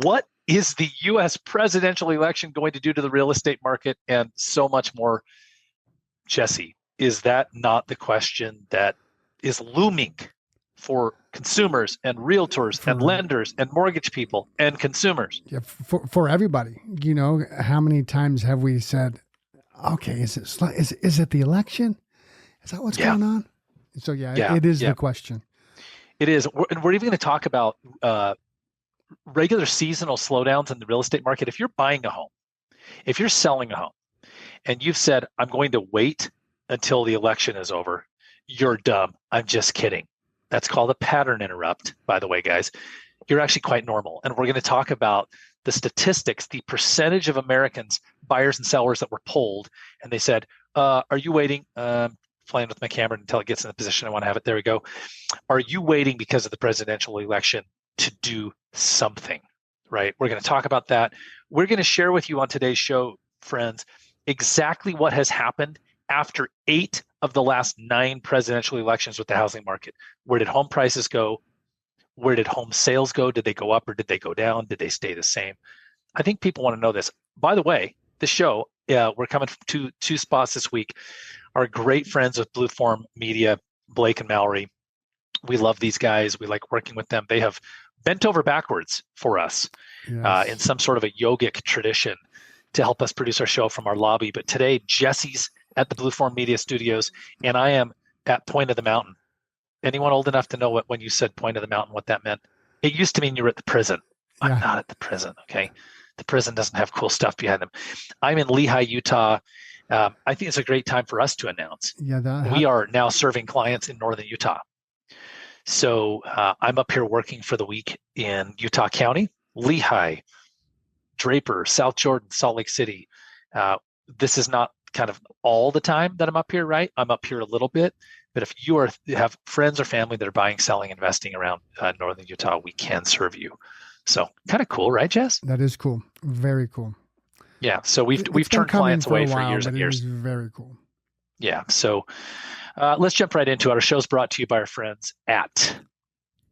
What is the U.S. presidential election going to do to the real estate market, and so much more? Jesse, is that not the question that is looming for consumers and realtors and lenders and mortgage people and consumers? Yeah, for everybody. How many times have we said, okay, is it the election? Is that what's going on? So it is the question. It is. And we're even going to talk about regular seasonal slowdowns in the real estate market. If you're buying a home, if you're selling a home, and you've said, I'm going to wait until the election is over, you're dumb. I'm just kidding. That's called a pattern interrupt, by the way, guys. You're actually quite normal. And we're going to talk about the statistics, the percentage of Americans, buyers and sellers, that were polled. And they said, are you waiting? Playing with my camera until it gets in the position I want to have it. There we go. Are you waiting because of the presidential election to do something, right? We're going to talk about that. We're going to share with you on today's show, friends, exactly what has happened after 8 of the last 9 presidential elections with the housing market. Where did home prices go? Where did home sales go? Did they go up or did they go down? Did they stay the same? I think people want to know this. By the way, the show, we're coming to 2 spots this week. Our great friends with Blue Form Media, Blake and Mallory. We love these guys. We like working with them. They have bent over backwards for us in some sort of a yogic tradition to help us produce our show from our lobby. But today, Jesse's at the Blue Form Media Studios, and I am at Point of the Mountain. Anyone old enough to know when you said Point of the Mountain, what that meant? It used to mean you were at the prison. I'm not at the prison, okay? The prison doesn't have cool stuff behind them. I'm in Lehi, Utah. I think it's a great time for us to announce. We are now serving clients in northern Utah. So I'm up here working for the week in Utah County, Lehi, Draper, South Jordan, Salt Lake City. This is not kind of all the time that I'm up here, right? I'm up here a little bit. But if you have friends or family that are buying, selling, investing around northern Utah, we can serve you. So kind of cool, right, Jess? That is cool. Very cool. Yeah. So we've turned clients away for years and years. It is very cool. Yeah. So let's jump right into it. Our show's brought to you by our friends at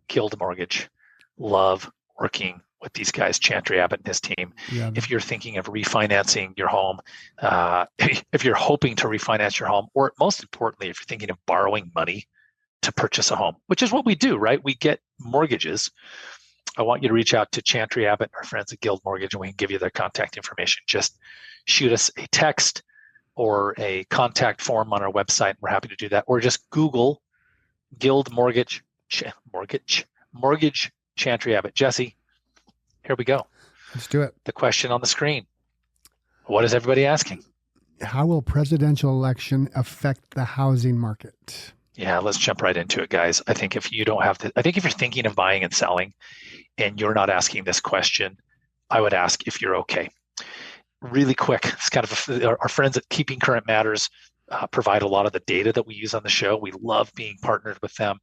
Guild Mortgage. Love working with these guys, Chantry Abbott and his team. Yeah. If you're thinking of refinancing your home, if you're hoping to refinance your home, or most importantly, if you're thinking of borrowing money to purchase a home, which is what we do, right? We get mortgages. I want you to reach out to Chantry Abbott, our friends at Guild Mortgage, and we can give you their contact information. Just shoot us a text or a contact form on our website. We're happy to do that. Or just Google Guild Mortgage Chantry Abbott. Jesse, here we go. Let's do it. The question on the screen. What is everybody asking? How will presidential election affect the housing market? Yeah, let's jump right into it, guys. I think if you're thinking of buying and selling and you're not asking this question, I would ask if you're okay. Really quick, it's kind of our friends at Keeping Current Matters provide a lot of the data that we use on the show. We love being partnered with them.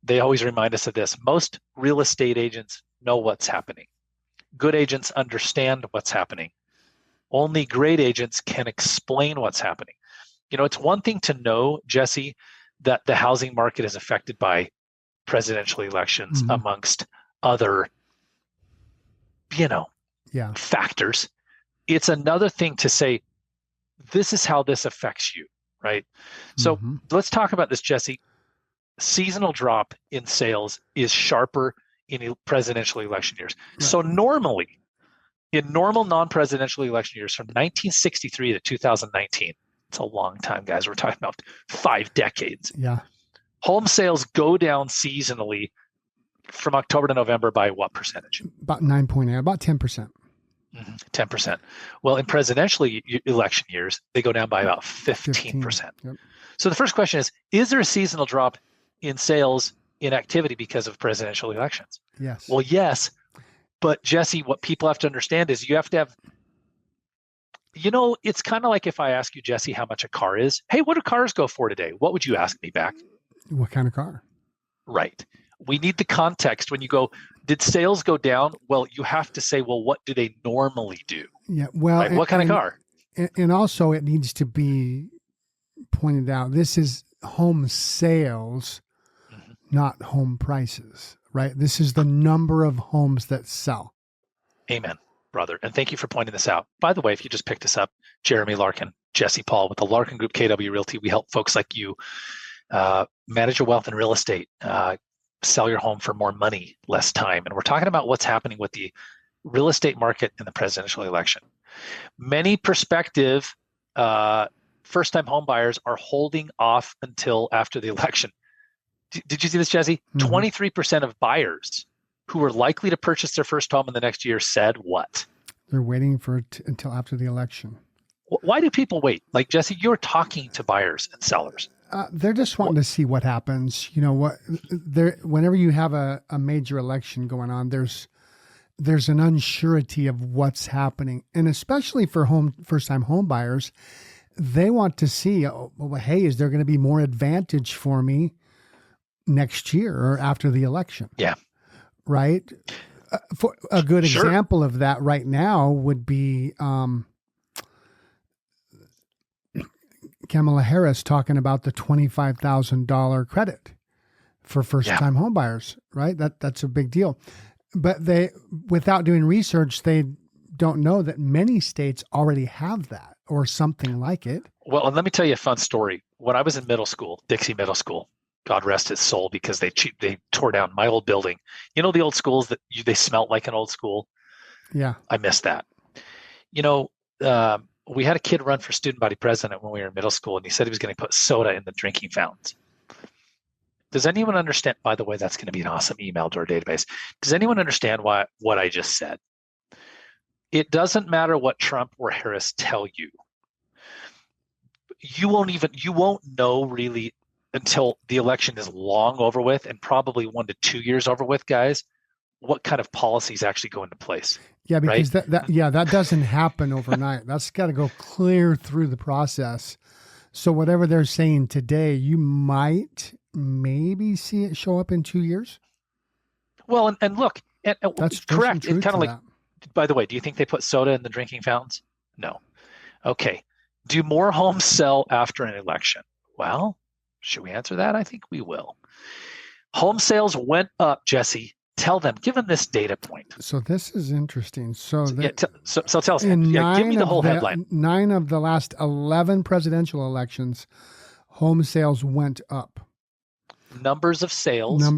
They always remind us of this. Most real estate agents know what's happening. Good agents understand what's happening. Only great agents can explain what's happening. It's one thing to know, Jesse, that the housing market is affected by presidential elections amongst other, factors. It's another thing to say, this is how this affects you, right? So let's talk about this, Jesse. Seasonal drop in sales is sharper in presidential election years. Right. So normally, in normal non-presidential election years from 1963 to 2019, it's a long time, guys. We're talking about 5 decades. Yeah. Home sales go down seasonally from October to November by what percentage? About 9.8, about 10%. 10%. Well, in presidential election years, they go down by about 15%. Yep. So the first question is there a seasonal drop in sales in activity because of presidential elections? Yes. Well, yes. But Jesse, what people have to understand is you have to have, it's kind of like if I ask you, Jesse, how much a car is. Hey, what do cars go for today? What would you ask me back? What kind of car? Right. We need the context. When you go, did sales go down? Well, you have to say, well, what do they normally do? Yeah. Well, right? What kind of car? And also it needs to be pointed out, this is home sales, not home prices, right? This is the number of homes that sell. Amen, brother. And thank you for pointing this out. By the way, if you just picked us up, Jeremy Larkin, Jesse Paul with the Larkin Group KW Realty, we help folks like you manage your wealth in real estate, sell your home for more money, less time. And we're talking about what's happening with the real estate market in the presidential election. Many prospective first-time home buyers are holding off until after the election. Did you see this, Jesse? 23% of buyers who are likely to purchase their first home in the next year said what? They're waiting for it until after the election. Why do people wait? Like, Jesse, you're talking to buyers and sellers. They're just wanting to see what happens. You know what? Whenever you have a major election going on, there's an unsurety of what's happening, and especially for first-time home buyers, they want to see, hey, is there going to be more advantage for me next year or after the election? Yeah. Right. For a good example of that right now would be Kamala Harris talking about the $25,000 credit for first-time home buyers, right? That's a big deal. But they, without doing research, they don't know that many states already have that or something like it. Well, and let me tell you a fun story. When I was in middle school, Dixie Middle School, God rest his soul, because they tore down my old building. You know, the old schools that they smelt like an old school? Yeah. I miss that. You know, we had a kid run for student body president when we were in middle school, and he said he was going to put soda in the drinking fountains. Does anyone understand? By the way, that's going to be an awesome email to our database. Does anyone understand what I just said? It doesn't matter what Trump or Harris tell you. You won't know really until the election is long over with, and probably 1 to 2 years over with, guys, what kind of policies actually go into place. Yeah, because right? that doesn't happen overnight. That's got to go clear through the process. So whatever they're saying today, you might maybe see it show up in 2 years. Well, and look, that's correct. It's kind of like, that. By the way, do you think they put soda in the drinking fountains? No. Okay. Do more homes sell after an election? Well, should we answer that? I think we will. Home sales went up, Jesse. Tell them, give them this data point. So this is interesting. So tell us, give me the whole headline. 9 of the last 11 presidential elections, home sales went up. Number of sales, not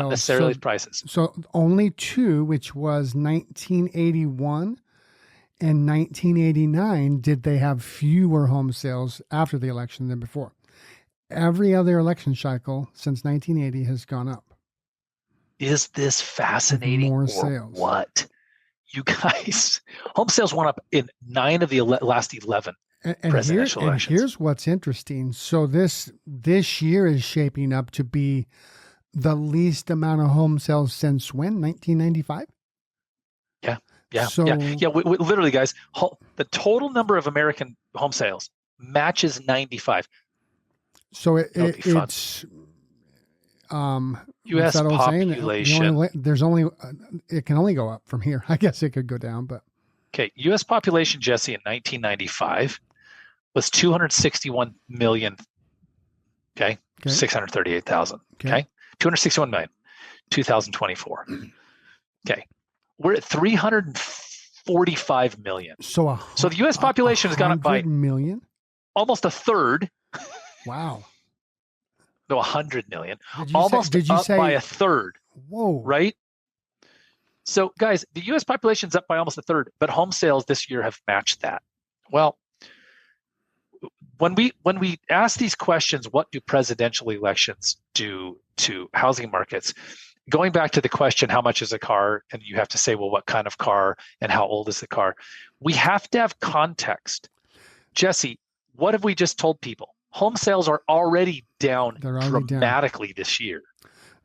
necessarily prices. So only 2, which was 1981 and 1989, did they have fewer home sales after the election than before. Every other election cycle since 1980 has gone up. Is this fascinating? More or sales. What? You guys, home sales went up in 9 of the last 11 presidential elections. And here's what's interesting. So this year is shaping up to be the least amount of home sales since when? 1995? Yeah. We literally, guys, the total number of American home sales matches 95. So it's U.S. population. It can only go up from here. I guess it could go down, but okay. U.S. population, Jesse, in 1995 was 261 million. Okay, 638,000. Okay, 261 million. 2024. Okay, we're at 345 million. So the U.S. population has gone up by million, almost a third. Wow. No, 100 million. Did you say by a third. Whoa. Right? So, guys, the U.S. population's up by almost a third, but home sales this year have matched that. Well, when we ask these questions, what do presidential elections do to housing markets? Going back to the question, how much is a car? And you have to say, well, what kind of car and how old is the car? We have to have context. Jesse, what have we just told people? Home sales are already down dramatically this year.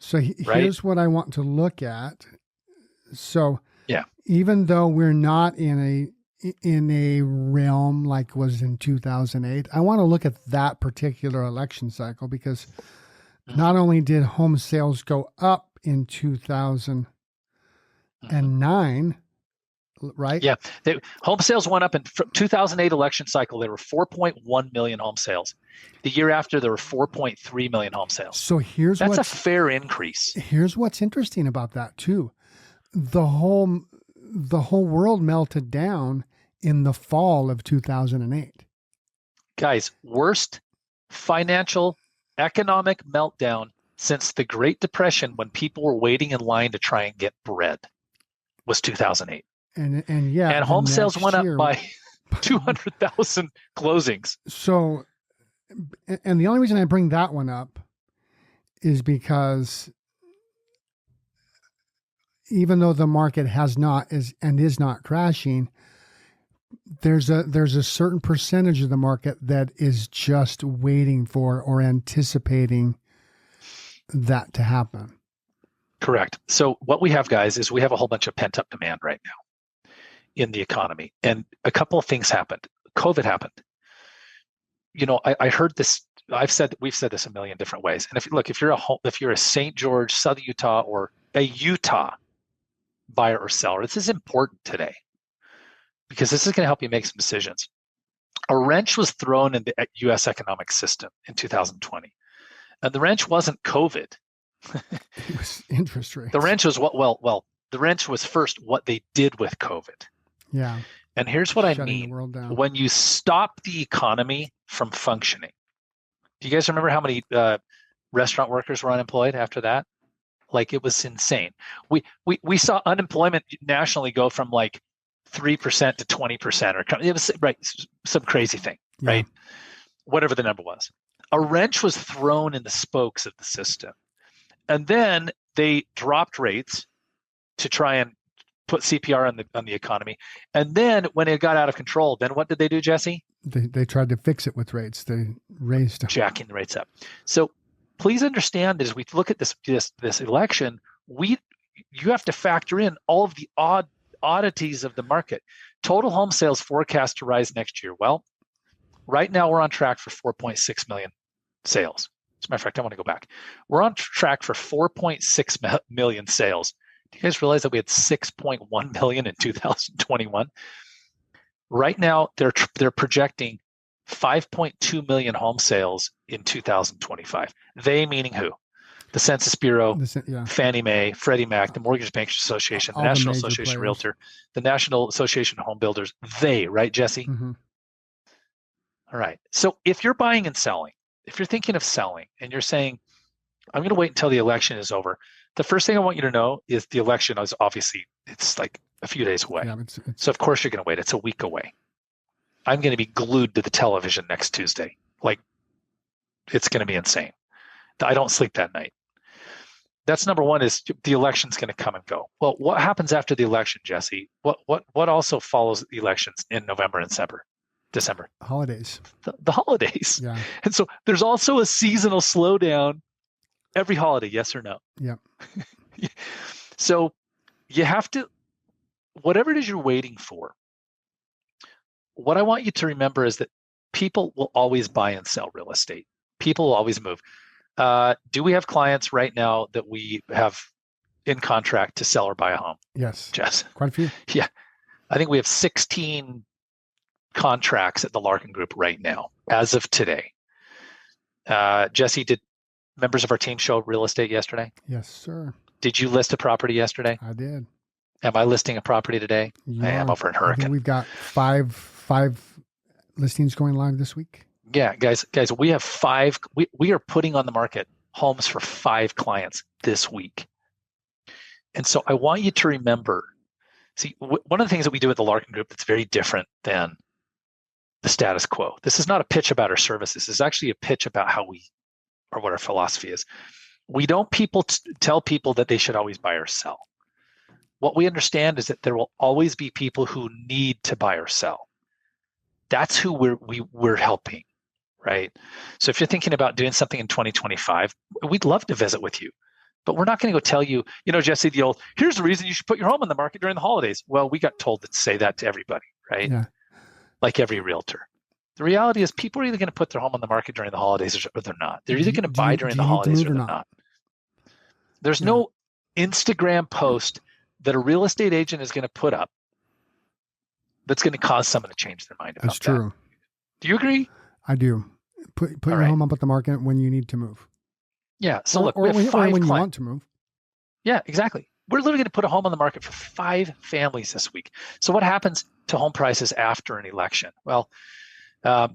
So here's what I want to look at. So even though we're not in a realm like was in 2008, I want to look at that particular election cycle, because not only did home sales go up in 2009, right? Yeah. Home sales went up in 2008 election cycle. There were 4.1 million home sales. The year after, there were 4.3 million home sales. So that's a fair increase. Here's what's interesting about that too. The the whole world melted down in the fall of 2008. Guys, worst financial economic meltdown since the Great Depression, when people were waiting in line to try and get bread, was 2008. And yeah, and home sales went up by 200,000 closings. So, and the only reason I bring that one up is because even though the market is not crashing, there's a certain percentage of the market that is just waiting for or anticipating that to happen. Correct. So what we have, guys, is we have a whole bunch of pent-up demand right now in the economy. And a couple of things happened. COVID happened. I heard this. We've said this a million different ways. And if you're a St. George, Southern Utah, or a Utah buyer or seller, this is important today because this is going to help you make some decisions. A wrench was thrown in the U.S. economic system in 2020. And the wrench wasn't COVID. It was interest rates. The wrench was the wrench was first what they did with COVID. Yeah. And here's what I Shutting mean. the world down. When you stop the economy from functioning, do you guys remember how many restaurant workers were unemployed after that? Like, it was insane. We saw unemployment nationally go from like 3% to 20%, or it was some crazy thing, right? Whatever the number was. A wrench was thrown in the spokes of the system. And then they dropped rates to try and put CPR on the economy. And then when it got out of control, then what did they do, Jesse? They tried to fix it with rates. They raised them. Jacking the rates up. So please understand, as we look at this election, you have to factor in all of the oddities of the market. Total home sales forecast to rise next year. Well, right now we're on track for 4.6 million sales. As a matter of fact, I want to go back. We're on track for 4.6 million sales. Do you guys realize that we had 6.1 million in 2021? Right now, they're projecting 5.2 million home sales in 2025. They meaning who? The Census Bureau, Fannie Mae, Freddie Mac, the Mortgage Bankers Association, the National Association of Realtors, the National Association of Home Builders. They, right, Jesse? Mm-hmm. All right. So if you're buying and selling, if you're thinking of selling and you're saying, I'm going to wait until the election is over, the first thing I want you to know is the election is it's like a few days away. Yeah, so of course you're going to wait. It's a week away. I'm going to be glued to the television next Tuesday. Like, it's going to be insane. I don't sleep that night. That's number one, is the election's going to come and go. Well, what happens after the election, Jesse? What also follows the elections in November and December? Holidays. The holidays. Yeah. And so there's also a seasonal slowdown every holiday, yes or no? Yeah. So you have to, whatever it is you're waiting for, what I want you to remember is that people will always buy and sell real estate. People will always move. Do we have clients right now that we have in contract to sell or buy a home? Yes. Jess? Quite a few. Yeah. I think we have 16 contracts at the Larkin Group right now, as of today. Jesse, did members of our team show real estate yesterday? Yes, sir. Did you list a property yesterday? I did. Am I listing a property today? I am over in Hurricane. I think we've got five listings going live this week. Yeah, guys, we have 5. We are putting on the market homes for 5 clients this week. And so I want you to remember, one of the things that we do at the Larkin Group that's very different than the status quo. This is not a pitch about our services. This is actually a pitch about what our philosophy is. We don't tell people that they should always buy or sell. What we understand is that there will always be people who need to buy or sell. That's who we're helping, right? So if you're thinking about doing something in 2025, we'd love to visit with you. But we're not going to go tell you, Jesse, here's the reason you should put your home on the market during the holidays. Well, we got told to say that to everybody, right? Yeah. Like every realtor. The reality is people are either going to put their home on the market during the holidays or they're not. They're either going to buy during the holidays or they're not. There's no Instagram post that a real estate agent is going to put up that's going to cause someone to change their mind about that. That's true. Do you agree? I do. Put your home up at the market when you need to move. Yeah. So we have 5 when you want to move. Yeah, exactly. we're literally going to put a home on the market for 5 families this week. So what happens to home prices after an election? Well,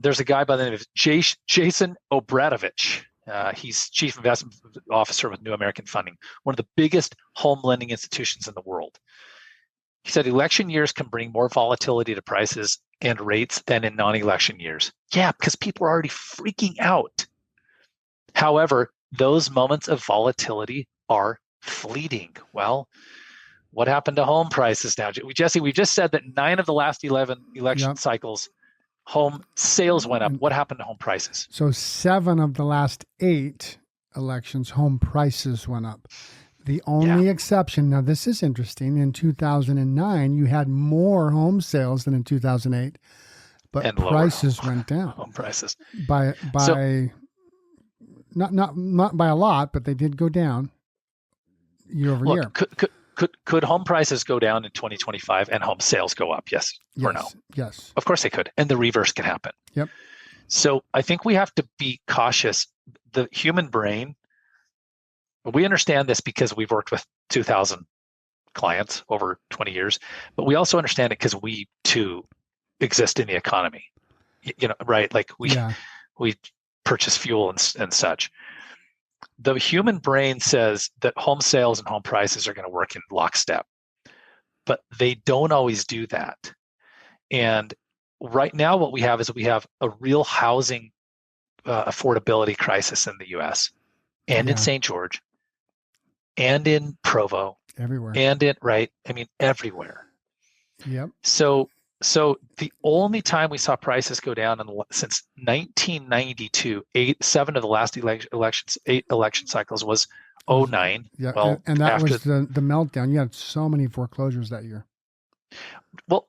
there's a guy by the name of Jason Obradovich. He's chief investment officer with New American Funding, one of the biggest home lending institutions in the world. He said election years can bring more volatility to prices and rates than in non-election years. Yeah, because people are already freaking out. However, those moments of volatility are fleeting. Well, what happened to home prices now? Jesse, we just said that 9 of the last 11 election cycles, home sales went up. What happened to home prices? So 7 of the last 8 elections, home prices went up. The only exception, now this is interesting, in 2009, you had more home sales than in 2008, but and prices went down. Home prices. By not by a lot, but they did go down year over year. Could home prices go down in 2025 and home sales go up? Yes or no? Yes. Of course they could. And the reverse can happen. Yep. So I think we have to be cautious. The human brain, we understand this because we've worked with 2,000 clients over 20 years, but we also understand it because we too exist in the economy, right? Like we purchase fuel and such. The human brain says that home sales and home prices are going to work in lockstep, but they don't always do that. And right now what we have is we have a real housing affordability crisis in the U.S. and in St. George and in Provo. Everywhere. And everywhere. Yep. So the only time we saw prices go down since 1992, 7 of the last 8 election cycles was 2009. Yeah, well, and that was the meltdown. You had so many foreclosures that year. Well,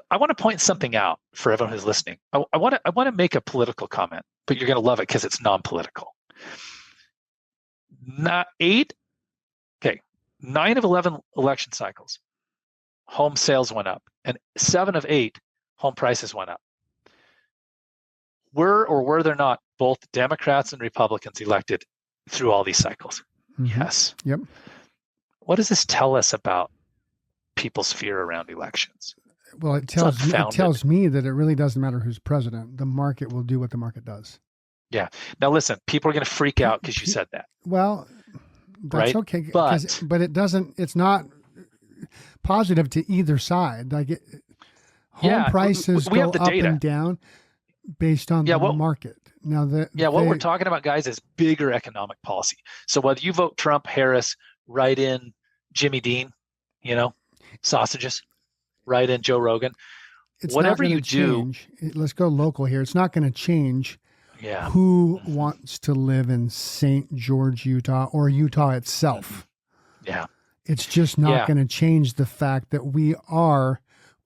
I want to point something out for everyone who's listening. I want to make a political comment, but you're going to love it because it's non-political. 9 of 11 election cycles, home sales went up, and 7 of 8 home prices went up. Were there not both Democrats and Republicans elected through all these cycles? Mm-hmm. Yes. Yep. What does this tell us about people's fear around elections? Well, it tells me that it really doesn't matter who's president. The market will do what the market does. Yeah. Now listen, people are going to freak out because you said that. Well, that's okay. But it doesn't. It's not positive to either side. Like home prices go up and down based on the market. Now what we're talking about, guys, is bigger economic policy. So whether you vote Trump, Harris, write in Jimmy Dean, sausages, write in Joe Rogan, whatever you do. Let's go local here. It's not going to change. Yeah. Who wants to live in St. George, Utah, or Utah itself? Yeah. It's just not going to change the fact that we are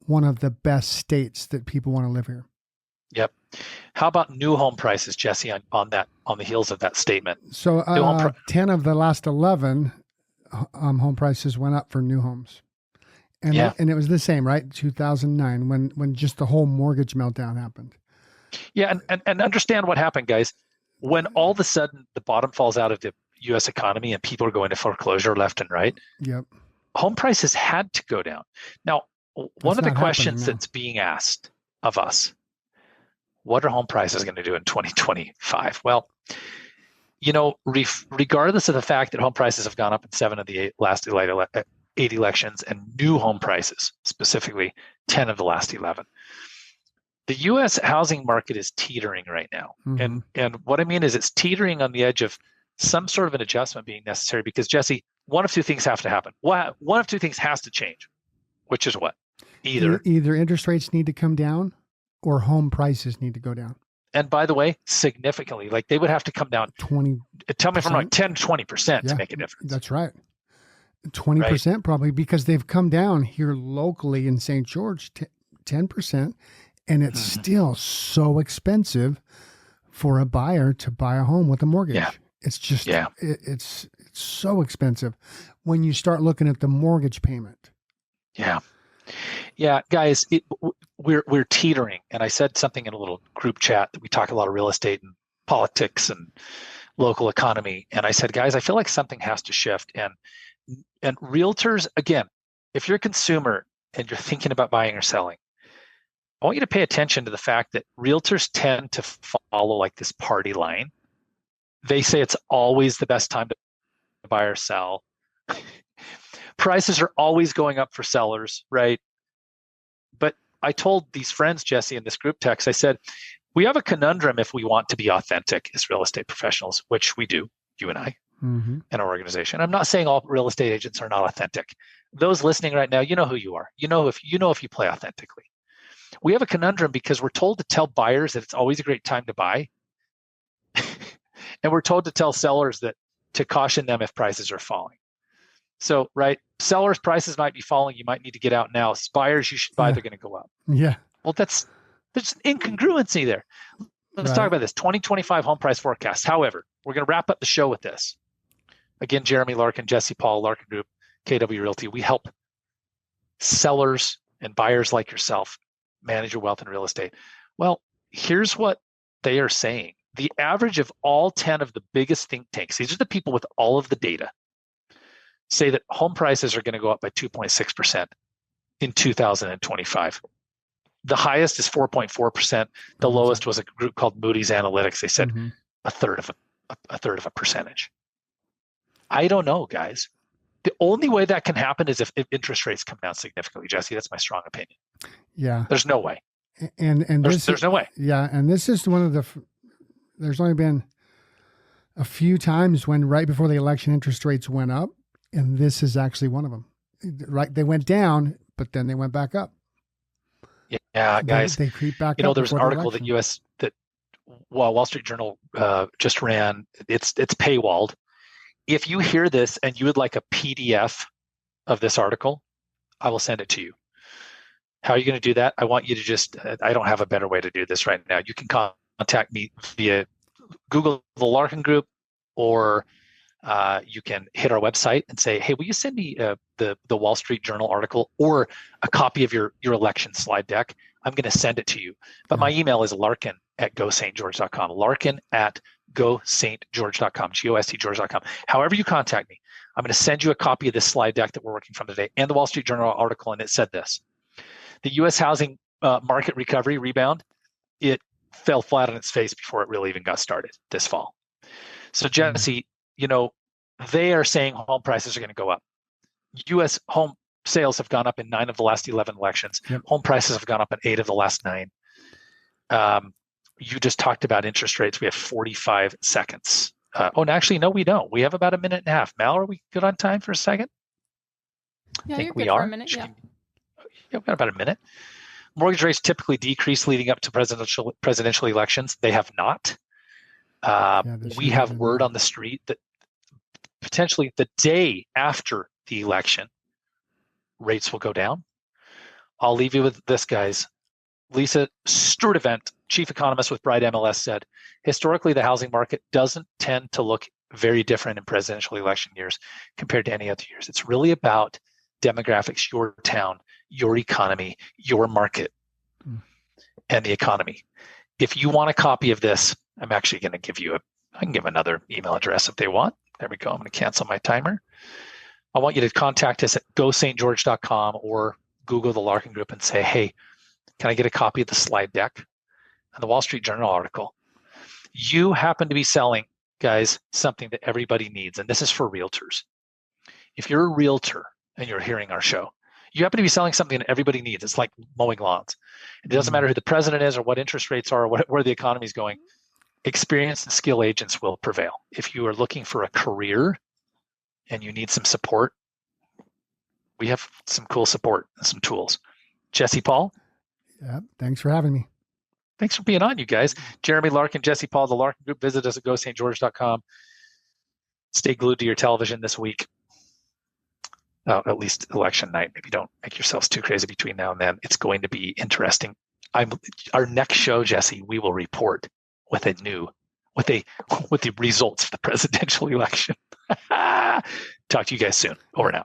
one of the best states that people want to live here. Yep. How about new home prices, Jesse, on the heels of that statement? So 10 of the last 11 home prices went up for new homes. And it was the same, right? 2009 when just the whole mortgage meltdown happened. Yeah, and understand what happened, guys. When all of a sudden the bottom falls out of the U.S. economy and people are going to foreclosure left and right, home prices had to go down. Now, one of the questions that's being asked of us, what are home prices going to do in 2025? Well, regardless of the fact that home prices have gone up in 7 of the last 8 elections and new home prices, specifically 10 of the last 11, the U.S. housing market is teetering right now. Mm-hmm. And what I mean is it's teetering on the edge of some sort of an adjustment being necessary because, Jesse, one of two things have to happen. One of two things has to change, which is what? Either interest rates need to come down or home prices need to go down. And by the way, significantly, like they would have to come down 20. Tell me from like 10 to 20% to make a difference. That's right. 20% probably because they've come down here locally in St. George, 10%. And it's still so expensive for a buyer to buy a home with a mortgage. Yeah. It's just, it's so expensive when you start looking at the mortgage payment. Yeah. Yeah, guys, we're teetering. And I said something in a little group chat that we talk a lot of real estate and politics and local economy. And I said, guys, I feel like something has to shift. And And realtors, again, if you're a consumer and you're thinking about buying or selling, I want you to pay attention to the fact that realtors tend to follow like this party line. They say it's always the best time to buy or sell. Prices are always going up for sellers, right? But I told these friends, Jesse, in this group text, I said, we have a conundrum if we want to be authentic as real estate professionals, which we do, you and I, and our organization. I'm not saying all real estate agents are not authentic. Those listening right now, you know who you are. You know if you play authentically. We have a conundrum because we're told to tell buyers that it's always a great time to buy. And we're told to tell sellers that to caution them if prices are falling. So, right, sellers' prices might be falling. You might need to get out now. Buyers, you should buy. They're going to go up. Yeah. Well, there's an incongruency there. Let's talk about this 2025 home price forecast. However, we're going to wrap up the show with this. Again, Jeremy Larkin, Jesse Paul, Larkin Group, KW Realty. We help sellers and buyers like yourself manage your wealth in real estate. Well, here's what they are saying. The average of all 10 of the biggest think tanks, these are the people with all of the data, say that home prices are going to go up by 2.6% in 2025. The highest is 4.4%. The lowest was a group called Moody's Analytics. They said a third of a percentage. I don't know, guys. The only way that can happen is if interest rates come down significantly, Jesse. That's my strong opinion. Yeah. There's no way. And there's no way. Yeah, and this is one of the. There's only been a few times when right before the election interest rates went up, and this is actually one of them. Right, they went down, but then they went back up. Yeah, guys. They creep back up. There was an article that Wall Street Journal just ran. It's paywalled. If you hear this and you would like a PDF of this article, I will send it to you. How are you going to do that? I want you to just, I don't have a better way to do this right now. You can contact me via Google the Larkin Group, or you can hit our website and say, hey, will you send me the Wall Street Journal article or a copy of your election slide deck? I'm going to send it to you. But my email is larkin@gostgeorge.com, larkin@gostgeorge.com, GOSTGeorge.com. However you contact me, I'm going to send you a copy of this slide deck that we're working from today and the Wall Street Journal article, and it said this. The U.S. housing market recovery rebound, it fell flat on its face before it really even got started this fall. So Jesse, they are saying home prices are going to go up. U.S. home sales have gone up in 9 of the last 11 elections. Yep. Home prices have gone up in 8 of the last 9. You just talked about interest rates. We have 45 seconds. Actually, no, we don't. We have about a minute and a half. Mal, are we good on time for a second? Yeah, you're good for a minute. Yeah, we've got about a minute. Mortgage rates typically decrease leading up to presidential elections. They have not. We have word on the street that potentially the day after the election, rates will go down. I'll leave you with this, guys. Lisa Sturdivant, chief economist with Bright MLS, said, historically, the housing market doesn't tend to look very different in presidential election years compared to any other years. It's really about demographics, your town, your economy, your market, and the economy. If you want a copy of this, I'm actually going to give you I can give another email address if they want. There we go. I'm going to cancel my timer. I want you to contact us at gostgeorge.com or Google the Larkin Group and say, hey, can I get a copy of the slide deck and the Wall Street Journal article? You happen to be selling, guys, something that everybody needs, and this is for realtors. If you're a realtor and you're hearing our show, you happen to be selling something that everybody needs. It's like mowing lawns. It doesn't matter who the president is or what interest rates are or where the economy is going. Experienced and skilled agents will prevail. If you are looking for a career and you need some support, we have some cool support and some tools. Jesse Paul? Yeah, thanks for having me. Thanks for being on, you guys. Jeremy Larkin, Jesse Paul, the Larkin Group. Visit us at gostgeorge.com. Stay glued to your television this week. At least election night. Maybe don't make yourselves too crazy between now and then. It's going to be interesting. Our next show, Jesse, we will report with the results of the presidential election. Talk to you guys soon. Over and out.